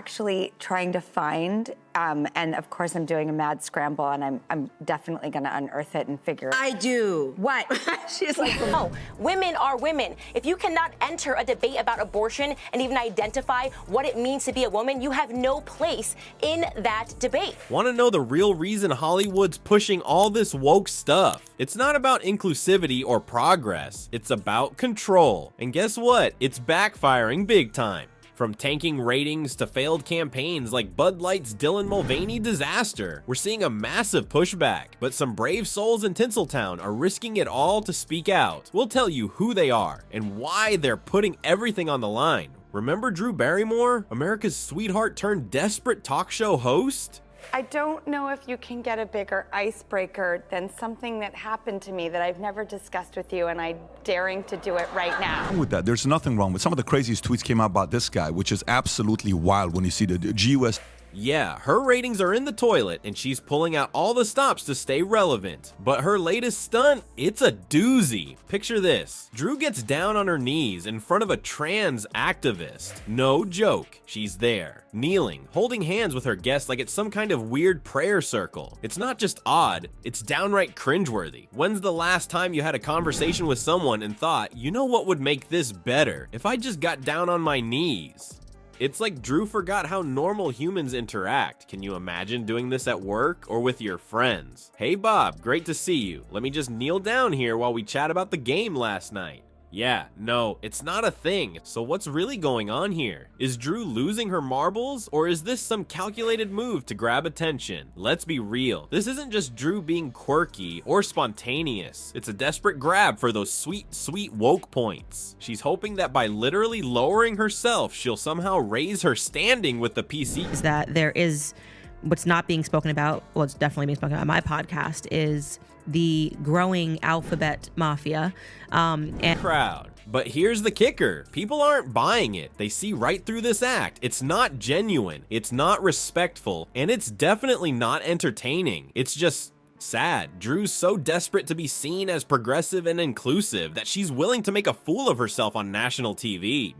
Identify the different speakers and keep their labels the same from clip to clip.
Speaker 1: Actually trying to find, and of course I'm doing a mad scramble, and I'm definitely going to unearth it and figure it.
Speaker 2: I do.
Speaker 1: What?
Speaker 2: She's like,
Speaker 3: no, women are women. If you cannot enter a debate about abortion and even identify what it means to be a woman, you have no place in that debate.
Speaker 4: Want to know the real reason Hollywood's pushing all this woke stuff? It's not about inclusivity or progress. It's about control. And guess what? It's backfiring big time. From tanking ratings to failed campaigns like Bud Light's Dylan Mulvaney disaster, we're seeing a massive pushback, but some brave souls in Tinseltown are risking it all to speak out. We'll tell you who they are and why they're putting everything on the line. Remember Drew Barrymore, America's sweetheart turned desperate talk show host?
Speaker 1: I don't know if you can get a bigger icebreaker than something that happened to me that I've never discussed with you, and I'm daring to do it right now.
Speaker 5: With that, there's nothing wrong with some of the craziest tweets came out about this guy, which is absolutely wild when you see the GUS.
Speaker 4: Yeah, her ratings are in the toilet and she's pulling out all the stops to stay relevant. But her latest stunt, it's a doozy. Picture this. Drew gets down on her knees in front of a trans activist. No joke. She's there, kneeling, holding hands with her guests like it's some kind of weird prayer circle. It's not just odd, it's downright cringeworthy. When's the last time you had a conversation with someone and thought, you know what would make this better if I just got down on my knees? It's like Drew forgot how normal humans interact. Can you imagine doing this at work or with your friends? Hey Bob, great to see you. Let me just kneel down here while we chat about the game last night. Yeah, no, it's not a thing. So what's really going on here? Is Drew losing her marbles, or is this some calculated move to grab attention? Let's be real. This isn't just Drew being quirky or spontaneous. It's a desperate grab for those sweet, sweet woke points. She's hoping that by literally lowering herself, she'll somehow raise her standing with the PC.
Speaker 6: Is that there is what's not being spoken about, well, it's definitely being spoken about on my podcast, is the growing alphabet mafia and
Speaker 4: crowd. But here's the kicker. People aren't buying it. They see right through this act. It's not genuine. It's not respectful. And it's definitely not entertaining. It's just sad. Drew's so desperate to be seen as progressive and inclusive that she's willing to make a fool of herself on national TV.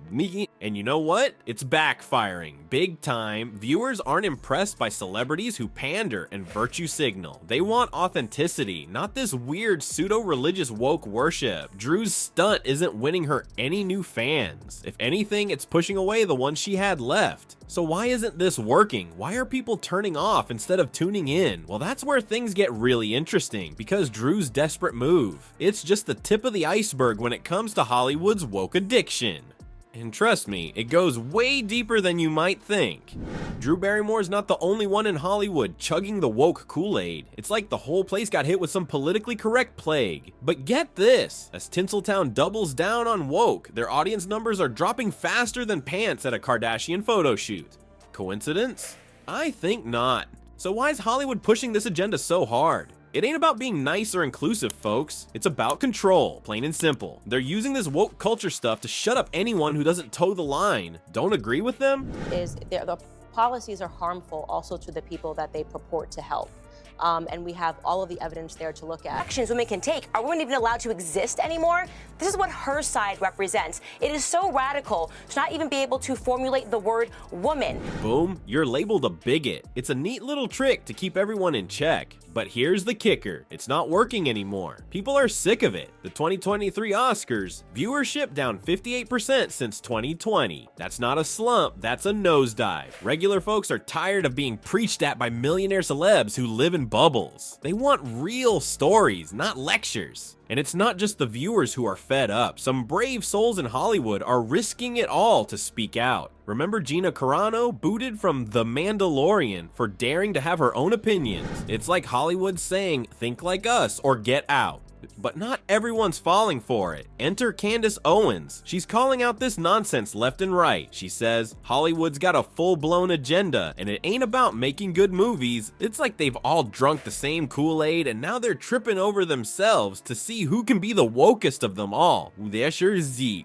Speaker 4: And you know what? It's backfiring. Big time. Viewers aren't impressed by celebrities who pander and virtue signal. They want authenticity, not this weird pseudo-religious woke worship. Drew's stunt isn't winning her any new fans. If anything, it's pushing away the ones she had left. So why isn't this working? Why are people turning off instead of tuning in? Well, that's where things get really interesting, because Drew's desperate move. It's just the tip of the iceberg when it comes to Hollywood's woke addiction. And trust me, it goes way deeper than you might think. Drew Barrymore's not the only one in Hollywood chugging the woke Kool-Aid. It's like the whole place got hit with some politically correct plague. But get this, as Tinseltown doubles down on woke, their audience numbers are dropping faster than pants at a Kardashian photo shoot. Coincidence? I think not. So why is Hollywood pushing this agenda so hard? It ain't about being nice or inclusive, folks. It's about control, plain and simple. They're using this woke culture stuff to shut up anyone who doesn't toe the line. Don't agree with them?
Speaker 3: The policies are harmful also to the people that they purport to help. And we have all of the evidence there to look at. Actions women can take. Are women even allowed to exist anymore? This is what her side represents. It is so radical to not even be able to formulate the word woman.
Speaker 4: Boom, you're labeled a bigot. It's a neat little trick to keep everyone in check. But here's the kicker, it's not working anymore. People are sick of it. The 2023 Oscars, viewership down 58% since 2020. That's not a slump, that's a nosedive. Regular folks are tired of being preached at by millionaire celebs who live in bubbles. They want real stories, not lectures. And it's not just the viewers who are fed up. Some brave souls in Hollywood are risking it all to speak out. Remember Gina Carano, booted from The Mandalorian for daring to have her own opinions? It's like Hollywood saying, think like us or get out. But not everyone's falling for it. Enter Candace Owens. She's calling out this nonsense left and right. She says, Hollywood's got a full-blown agenda, and it ain't about making good movies. It's like they've all drunk the same Kool-Aid, and now they're tripping over themselves to see who can be the wokest of them all. There sure is.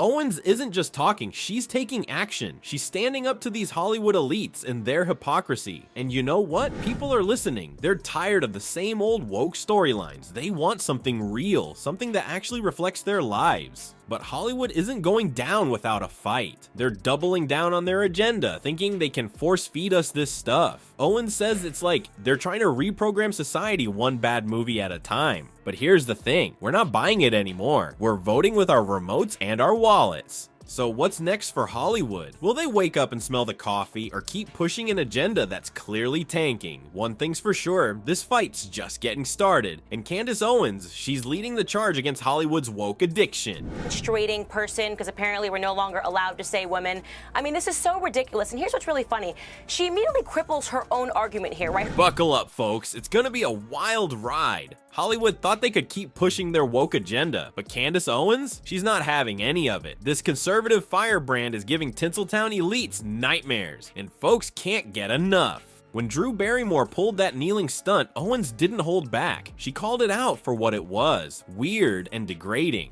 Speaker 4: Owens isn't just talking, she's taking action. She's standing up to these Hollywood elites and their hypocrisy. And you know what? People are listening. They're tired of the same old woke storylines. They want something real, something that actually reflects their lives. But Hollywood isn't going down without a fight. They're doubling down on their agenda, thinking they can force feed us this stuff. Owens says it's like they're trying to reprogram society one bad movie at a time. But here's the thing, we're not buying it anymore. We're voting with our remotes and our wallets. So what's next for Hollywood? Will they wake up and smell the coffee or keep pushing an agenda that's clearly tanking? One thing's for sure, this fight's just getting started. And Candace Owens, she's leading the charge against Hollywood's woke addiction.
Speaker 3: Menstruating person, because apparently we're no longer allowed to say women. I mean, this is so ridiculous. And here's what's really funny. She immediately cripples her own argument here, right?
Speaker 4: Buckle up, folks. It's gonna be a wild ride. Hollywood thought they could keep pushing their woke agenda, but Candace Owens? She's not having any of it. This conservative firebrand is giving Tinseltown elites nightmares, and folks can't get enough. When Drew Barrymore pulled that kneeling stunt, Owens didn't hold back. She called it out for what it was, weird and degrading.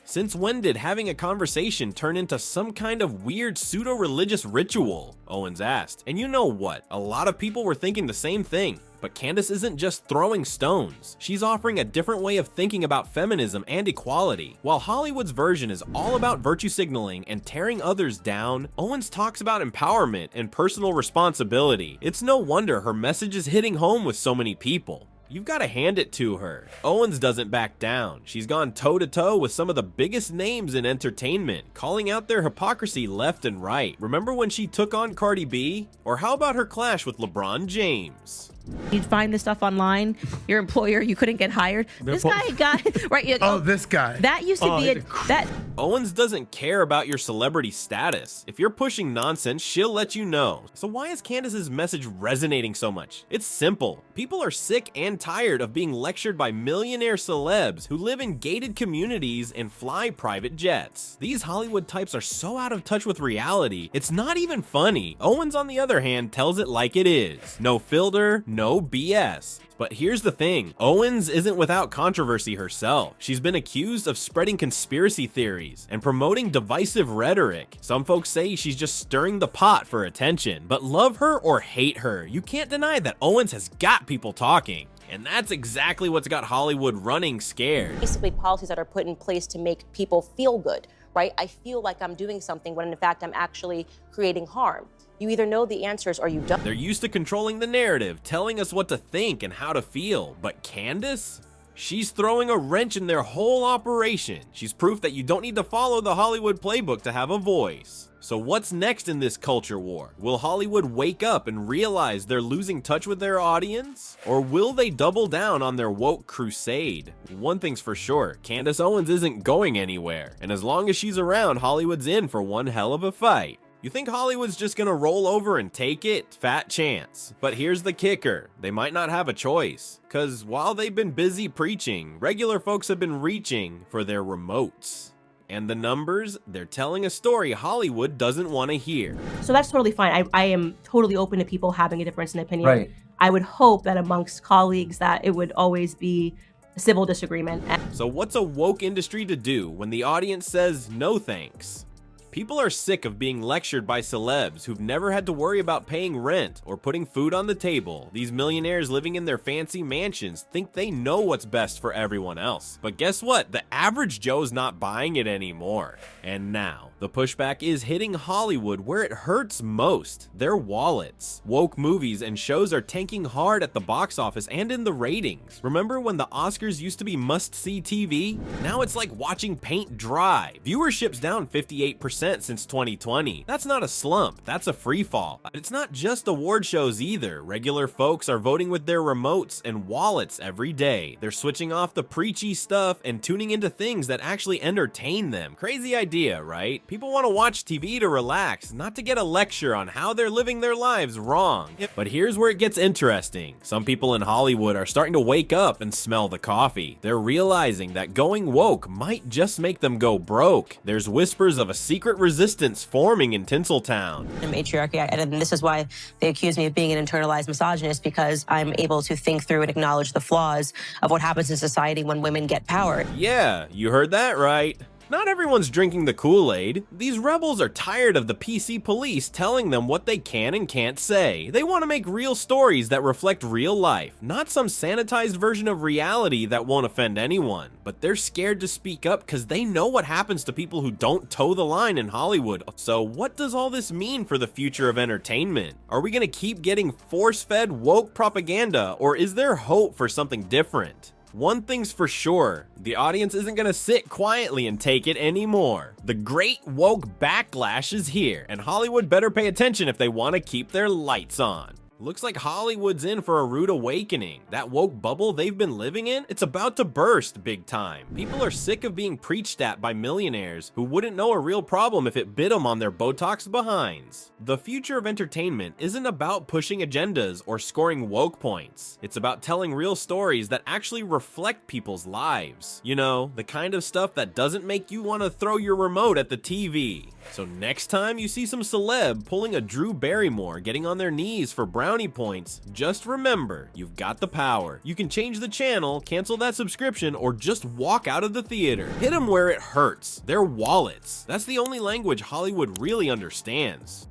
Speaker 4: Since when did having a conversation turn into some kind of weird pseudo-religious ritual? Owens asked. And you know what? A lot of people were thinking the same thing. But Candace isn't just throwing stones. She's offering a different way of thinking about feminism and equality. While Hollywood's version is all about virtue signaling and tearing others down, Owens talks about empowerment and personal responsibility. It's no wonder her message is hitting home with so many people. You've got to hand it to her. Owens doesn't back down. She's gone toe-to-toe with some of the biggest names in entertainment, calling out their hypocrisy left and right. Remember when she took on Cardi B? Or how about her clash with LeBron James?
Speaker 6: You'd find this stuff online. Your employer, you couldn't get hired. This guy got right.
Speaker 2: Oh, this guy.
Speaker 6: That used to be that.
Speaker 4: Owens doesn't care about your celebrity status. If you're pushing nonsense, she'll let you know. So why is Candace's message resonating so much? It's simple. People are sick and tired of being lectured by millionaire celebs who live in gated communities and fly private jets. These Hollywood types are so out of touch with reality, it's not even funny. Owens, on the other hand, tells it like it is. No filter, no BS. But here's the thing, Owens isn't without controversy herself. She's been accused of spreading conspiracy theories and promoting divisive rhetoric. Some folks say she's just stirring the pot for attention, but love her or hate her, you can't deny that Owens has got people talking. And that's exactly what's got Hollywood running scared.
Speaker 3: Basically policies that are put in place to make people feel good, right? I feel like I'm doing something when in fact I'm actually creating harm. You either know the answers or you don't.
Speaker 4: They're used to controlling the narrative, telling us what to think and how to feel. But Candace? She's throwing a wrench in their whole operation. She's proof that you don't need to follow the Hollywood playbook to have a voice. So what's next in this culture war? Will Hollywood wake up and realize they're losing touch with their audience? Or will they double down on their woke crusade? One thing's for sure, Candace Owens isn't going anywhere. And as long as she's around, Hollywood's in for one hell of a fight. You think Hollywood's just gonna roll over and take it? Fat chance. But here's the kicker, they might not have a choice. Cause while they've been busy preaching, regular folks have been reaching for their remotes. And the numbers, they're telling a story Hollywood doesn't want to hear.
Speaker 7: So that's totally fine. I am totally open to people having a difference in opinion.
Speaker 8: Right.
Speaker 7: I would hope that amongst colleagues that it would always be a civil disagreement.
Speaker 4: So what's a woke industry to do when the audience says no thanks? People are sick of being lectured by celebs who've never had to worry about paying rent or putting food on the table. These millionaires living in their fancy mansions think they know what's best for everyone else. But guess what? The average Joe's not buying it anymore. And now, the pushback is hitting Hollywood where it hurts most, their wallets. Woke movies and shows are tanking hard at the box office and in the ratings. Remember when the Oscars used to be must-see TV? Now it's like watching paint dry. Viewership's down 58% since 2020. That's not a slump, that's a free fall. It's not just award shows either. Regular folks are voting with their remotes and wallets every day. They're switching off the preachy stuff and tuning into things that actually entertain them. Crazy idea, right? People want to watch TV to relax, not to get a lecture on how they're living their lives wrong. But here's where it gets interesting. Some people in Hollywood are starting to wake up and smell the coffee. They're realizing that going woke might just make them go broke. There's whispers of a secret resistance forming in Tinseltown.
Speaker 3: Matriarchy, and this is why they accuse me of being an internalized misogynist, because I'm able to think through and acknowledge the flaws of what happens in society when women get power.
Speaker 4: Yeah, you heard that right. Not everyone's drinking the Kool-Aid. These rebels are tired of the PC police telling them what they can and can't say. They want to make real stories that reflect real life, not some sanitized version of reality that won't offend anyone. But they're scared to speak up because they know what happens to people who don't toe the line in Hollywood. So what does all this mean for the future of entertainment? Are we going to keep getting force-fed woke propaganda, or is there hope for something different? One thing's for sure, the audience isn't gonna sit quietly and take it anymore. The great woke backlash is here, and Hollywood better pay attention if they want to keep their lights on. Looks like Hollywood's in for a rude awakening. That woke bubble they've been living in, it's about to burst big time. People are sick of being preached at by millionaires who wouldn't know a real problem if it bit them on their Botox behinds. The future of entertainment isn't about pushing agendas or scoring woke points. It's about telling real stories that actually reflect people's lives. You know, the kind of stuff that doesn't make you want to throw your remote at the TV. So next time you see some celeb pulling a Drew Barrymore getting on their knees for brownie points, just remember, you've got the power. You can change the channel, cancel that subscription, or just walk out of the theater. Hit them where it hurts, their wallets. That's the only language Hollywood really understands.